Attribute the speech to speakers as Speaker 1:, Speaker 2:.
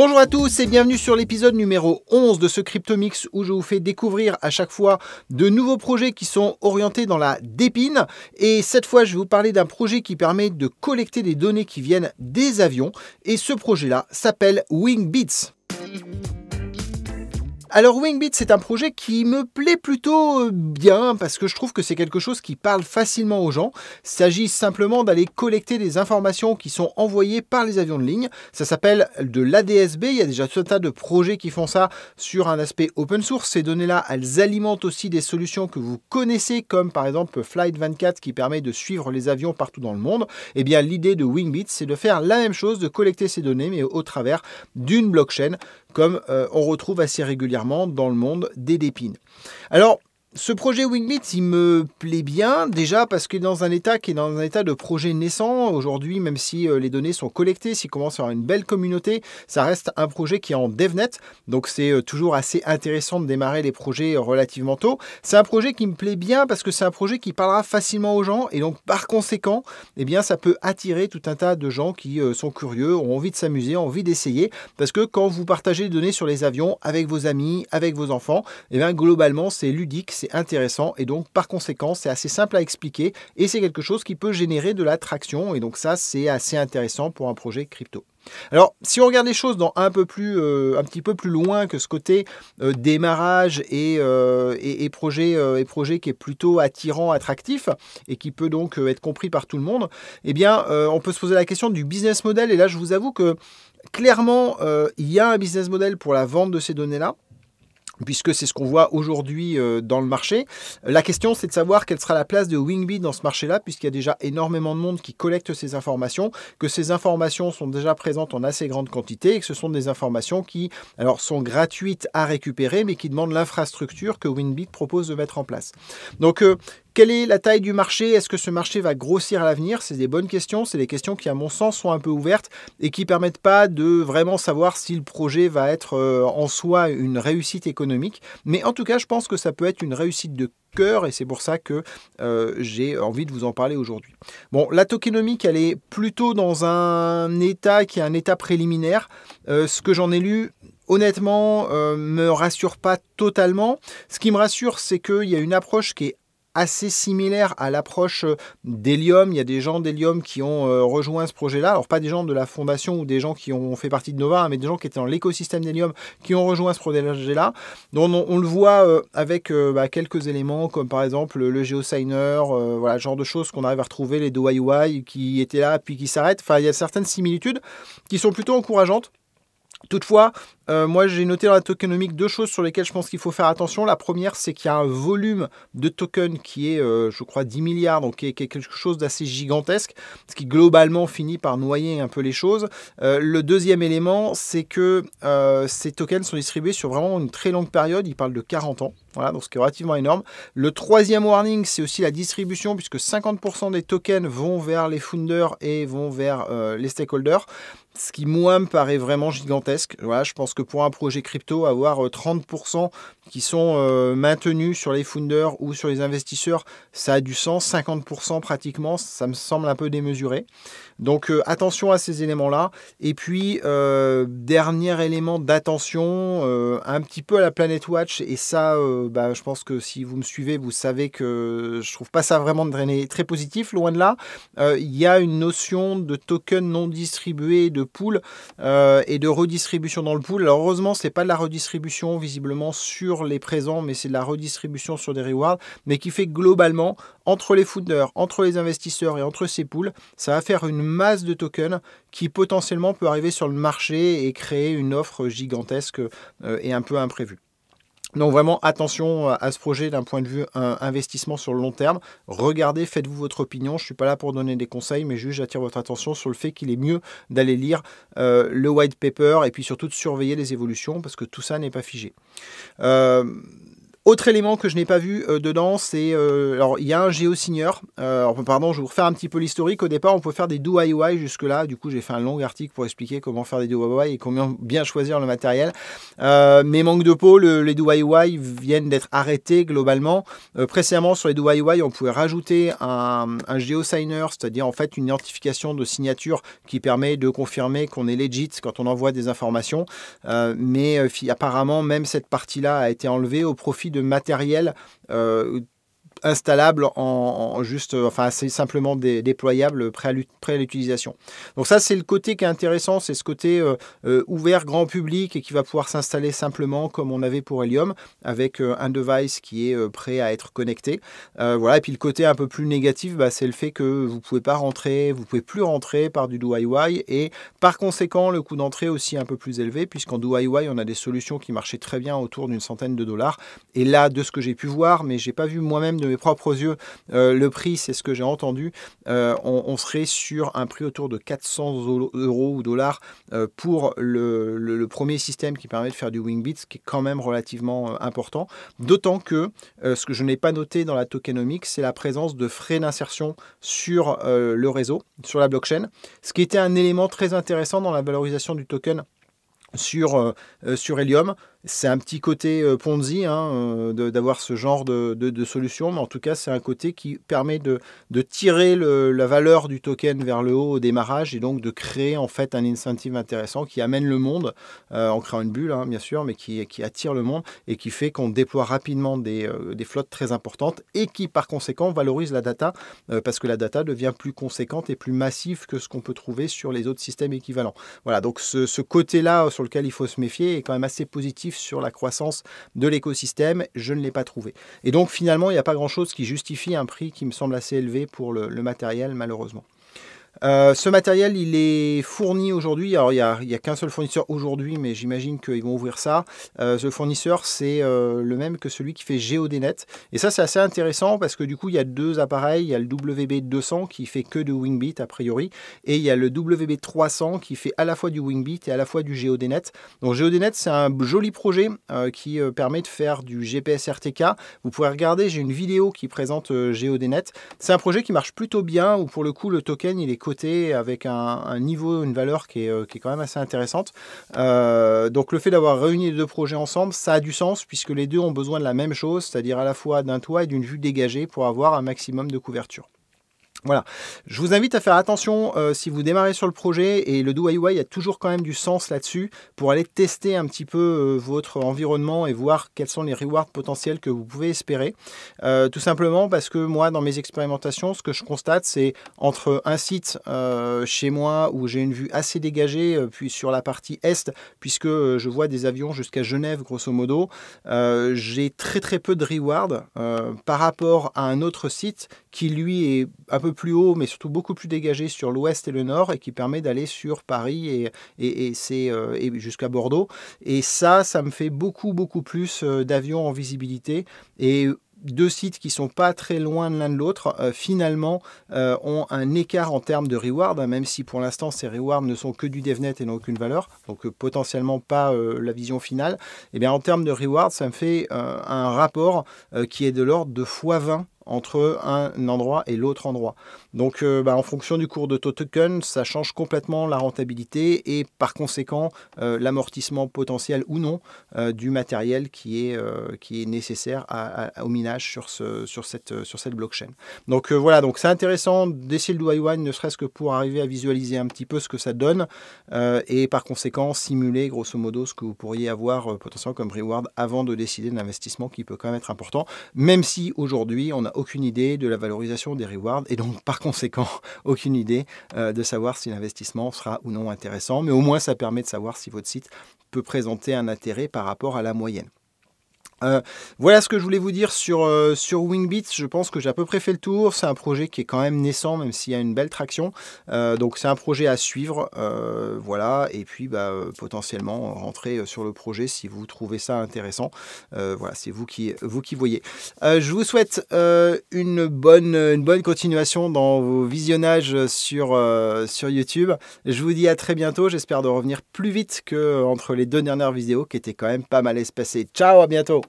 Speaker 1: Bonjour à tous et bienvenue sur l'épisode numéro 11 de ce Cryptomix où je vous fais découvrir à chaque fois de nouveaux projets qui sont orientés dans la dépine. Et cette fois, je vais vous parler d'un projet qui permet de collecter des données qui viennent des avions. Et ce projet-là s'appelle Wingbits. Alors Wingbits, c'est un projet qui me plaît plutôt bien parce que je trouve que c'est quelque chose qui parle facilement aux gens. Il s'agit simplement d'aller collecter des informations qui sont envoyées par les avions de ligne. Ça s'appelle de l'ADS-B. Il y a déjà tout un tas de projets qui font ça sur un aspect open source. Ces données-là, elles alimentent aussi des solutions que vous connaissez comme par exemple Flight 24 qui permet de suivre les avions partout dans le monde. Eh bien l'idée de Wingbits, c'est de faire la même chose, de collecter ces données mais au travers d'une blockchain comme on retrouve assez régulièrement dans le monde des dépines. Alors, ce projet Wingbits, il me plaît bien, déjà parce qu'il est dans un état qui est dans un état de projet naissant. Aujourd'hui, même si les données sont collectées, s'il commence à avoir une belle communauté, ça reste un projet qui est en DevNet. Donc, c'est toujours assez intéressant de démarrer les projets relativement tôt. C'est un projet qui me plaît bien parce que c'est un projet qui parlera facilement aux gens. Et donc, par conséquent, eh bien, ça peut attirer tout un tas de gens qui sont curieux, ont envie de s'amuser, ont envie d'essayer. Parce que quand vous partagez des données sur les avions avec vos amis, avec vos enfants, eh bien, globalement, c'est ludique, c'est intéressant et donc par conséquent c'est assez simple à expliquer et c'est quelque chose qui peut générer de l'attraction et donc ça c'est assez intéressant pour un projet crypto. Alors si on regarde les choses dans un petit peu plus loin que ce côté démarrage et projet qui est plutôt attirant, attractif et qui peut donc être compris par tout le monde, eh bien on peut se poser la question du business model et là je vous avoue que clairement il y a un business model pour la vente de ces données-là, puisque c'est ce qu'on voit aujourd'hui dans le marché. La question, c'est de savoir quelle sera la place de Wingbits dans ce marché-là, puisqu'il y a déjà énormément de monde qui collecte ces informations, que ces informations sont déjà présentes en assez grande quantité, et que ce sont des informations qui alors, sont gratuites à récupérer, mais qui demandent l'infrastructure que Wingbits propose de mettre en place. Donc, quelle est la taille du marché? Est-ce que ce marché va grossir à l'avenir? C'est des bonnes questions, c'est des questions qui, à mon sens, sont un peu ouvertes et qui ne permettent pas de vraiment savoir si le projet va être en soi une réussite économique. Mais en tout cas, je pense que ça peut être une réussite de cœur et c'est pour ça que j'ai envie de vous en parler aujourd'hui. Bon, la tokenomique, elle est plutôt dans un état qui est un état préliminaire. Ce que j'en ai lu, honnêtement, me rassure pas totalement. Ce qui me rassure, c'est qu'il y a une approche qui est assez similaire à l'approche d'Helium. Il y a des gens d'Helium qui ont rejoint ce projet-là. Alors, pas des gens de la fondation ou des gens qui ont fait partie de Nova, hein, mais des gens qui étaient dans l'écosystème d'Helium qui ont rejoint ce projet-là. Donc, on le voit avec quelques éléments, comme par exemple le GeoSigner, voilà, ce genre de choses qu'on arrive à retrouver, les DoIUI qui étaient là puis qui s'arrêtent. Enfin, il y a certaines similitudes qui sont plutôt encourageantes. Toutefois, moi j'ai noté dans la tokenomique deux choses sur lesquelles je pense qu'il faut faire attention. La première, c'est qu'il y a un volume de tokens qui est, je crois, 10 milliards, donc qui est quelque chose d'assez gigantesque, ce qui globalement finit par noyer un peu les choses. Le deuxième élément, c'est que ces tokens sont distribués sur vraiment une très longue période, ils parlent de 40 ans. Voilà, donc ce qui est relativement énorme. Le troisième warning, c'est aussi la distribution, puisque 50% des tokens vont vers les founders et vont vers les stakeholders. Ce qui, moi, me paraît vraiment gigantesque. Voilà, je pense que pour un projet crypto, avoir 30% qui sont maintenus sur les founders ou sur les investisseurs, ça a du sens. 50% pratiquement, ça me semble un peu démesuré. Donc, attention à ces éléments-là. Et puis, dernier élément d'attention, un petit peu à la Planet Watch. Et ça, je pense que si vous me suivez, vous savez que je trouve pas ça vraiment très positif, loin de là. Il y a une notion de token non distribué, de pool et de redistribution dans le pool. Alors heureusement, c'est pas de la redistribution visiblement sur les présents, mais c'est de la redistribution sur des rewards, mais qui fait globalement, entre les founders, entre les investisseurs et entre ces pools, ça va faire une masse de tokens qui potentiellement peut arriver sur le marché et créer une offre gigantesque et un peu imprévue. Donc vraiment attention à ce projet d'un point de vue investissement sur le long terme. Regardez, faites-vous votre opinion. Je ne suis pas là pour donner des conseils, mais juste j'attire votre attention sur le fait qu'il est mieux d'aller lire le white paper et puis surtout de surveiller les évolutions parce que tout ça n'est pas figé. Autre élément que je n'ai pas vu dedans, c'est alors il y a un géosigneur. Pardon, je vais vous refaire un petit peu l'historique. Au départ, on peut faire des DIY jusque-là. Du coup, j'ai fait un long article pour expliquer comment faire des DIY et comment bien choisir le matériel. Mais manque de peau, les DIY viennent d'être arrêtés globalement. Précédemment, sur les DIY, on pouvait rajouter un géosigner, c'est-à-dire en fait une identification de signature qui permet de confirmer qu'on est legit quand on envoie des informations. Mais apparemment, même cette partie-là a été enlevée au profit de matériel installable assez simplement déployable prêt à l'utilisation. Donc ça, c'est le côté qui est intéressant, c'est ce côté ouvert grand public et qui va pouvoir s'installer simplement comme on avait pour Helium, avec un device qui est prêt à être connecté. Voilà. Et puis le côté un peu plus négatif, c'est le fait que vous ne pouvez pas rentrer, vous ne pouvez plus rentrer par du DIY et par conséquent, le coût d'entrée aussi un peu plus élevé, puisqu'en DIY, on a des solutions qui marchaient très bien autour d'une centaine de dollars. Et là, de ce que j'ai pu voir, mais j'ai pas vu moi-même de mes propres yeux le prix, c'est ce que j'ai entendu, on serait sur un prix autour de 400 euros ou dollars pour le premier système qui permet de faire du Wingbit, ce qui est quand même relativement important. D'autant que ce que je n'ai pas noté dans la tokenomics, c'est la présence de frais d'insertion sur le réseau, sur la blockchain, ce qui était un élément très intéressant dans la valorisation du token sur Helium. C'est un petit côté Ponzi d'avoir ce genre de solution, mais en tout cas, c'est un côté qui permet de tirer la valeur du token vers le haut au démarrage et donc de créer en fait un incentive intéressant qui amène le monde, en créant une bulle, bien sûr, mais qui attire le monde et qui fait qu'on déploie rapidement des flottes très importantes et qui, par conséquent, valorise la data parce que la data devient plus conséquente et plus massive que ce qu'on peut trouver sur les autres systèmes équivalents. Voilà, donc ce côté-là sur lequel il faut se méfier est quand même assez positif sur la croissance de l'écosystème, je ne l'ai pas trouvé. Et donc finalement, il n'y a pas grand-chose qui justifie un prix qui me semble assez élevé pour le matériel, malheureusement. Ce matériel, il est fourni aujourd'hui. Alors, il n'y a qu'un seul fournisseur aujourd'hui, mais j'imagine qu'ils vont ouvrir ça. Ce fournisseur, c'est le même que celui qui fait GeoDNet. Et ça, c'est assez intéressant parce que du coup, il y a deux appareils. Il y a le WB200 qui fait que du Wingbit, a priori. Et il y a le WB300 qui fait à la fois du Wingbit et à la fois du GeoDNet. Donc, GeoDNet, c'est un joli projet qui permet de faire du GPS RTK. Vous pouvez regarder, j'ai une vidéo qui présente GeoDNet. C'est un projet qui marche plutôt bien, où pour le coup, le token, il est coté avec un niveau, une valeur qui est quand même assez intéressante. Donc le fait d'avoir réuni les deux projets ensemble, ça a du sens puisque les deux ont besoin de la même chose, c'est-à-dire à la fois d'un toit et d'une vue dégagée pour avoir un maximum de couverture. Voilà, je vous invite à faire attention si vous démarrez sur le projet et le DIY, il y a toujours quand même du sens là-dessus pour aller tester un petit peu votre environnement et voir quels sont les rewards potentiels que vous pouvez espérer. Tout simplement parce que moi, dans mes expérimentations, ce que je constate, c'est entre un site chez moi où j'ai une vue assez dégagée, puis sur la partie est, puisque je vois des avions jusqu'à Genève, grosso modo, j'ai très peu de rewards par rapport à un autre site qui, lui, est un peu plus haut, mais surtout beaucoup plus dégagé sur l'ouest et le nord, et qui permet d'aller sur Paris et jusqu'à Bordeaux. Et ça me fait beaucoup plus d'avions en visibilité. Et deux sites qui sont pas très loin de l'un de l'autre, finalement, ont un écart en termes de reward, même si pour l'instant, ces rewards ne sont que du DevNet et n'ont aucune valeur, donc potentiellement pas la vision finale. Et bien, en termes de reward, ça me fait un rapport qui est de l'ordre de x20 entre un endroit et l'autre endroit. Donc en fonction du cours de token, ça change complètement la rentabilité et par conséquent l'amortissement potentiel ou non du matériel qui est nécessaire au minage sur cette blockchain. Donc voilà, donc c'est intéressant d'essayer le DIY, ne serait-ce que pour arriver à visualiser un petit peu ce que ça donne et par conséquent simuler grosso modo ce que vous pourriez avoir potentiellement comme reward avant de décider de l'investissement qui peut quand même être important, même si aujourd'hui on n'a aucune idée de la valorisation des rewards et donc par conséquent aucune idée de savoir si l'investissement sera ou non intéressant, mais au moins ça permet de savoir si votre site peut présenter un intérêt par rapport à la moyenne. Voilà ce que je voulais vous dire sur Wingbit. Je pense que j'ai à peu près fait le tour. C'est un projet qui est quand même naissant, même s'il y a une belle traction. Donc c'est un projet à suivre. Voilà. Et puis potentiellement rentrer sur le projet si vous trouvez ça intéressant. Voilà, c'est vous qui voyez. Je vous souhaite une bonne continuation dans vos visionnages sur YouTube. Je vous dis à très bientôt. J'espère de revenir plus vite que entre les deux dernières vidéos qui étaient quand même pas mal espacées. Ciao, à bientôt.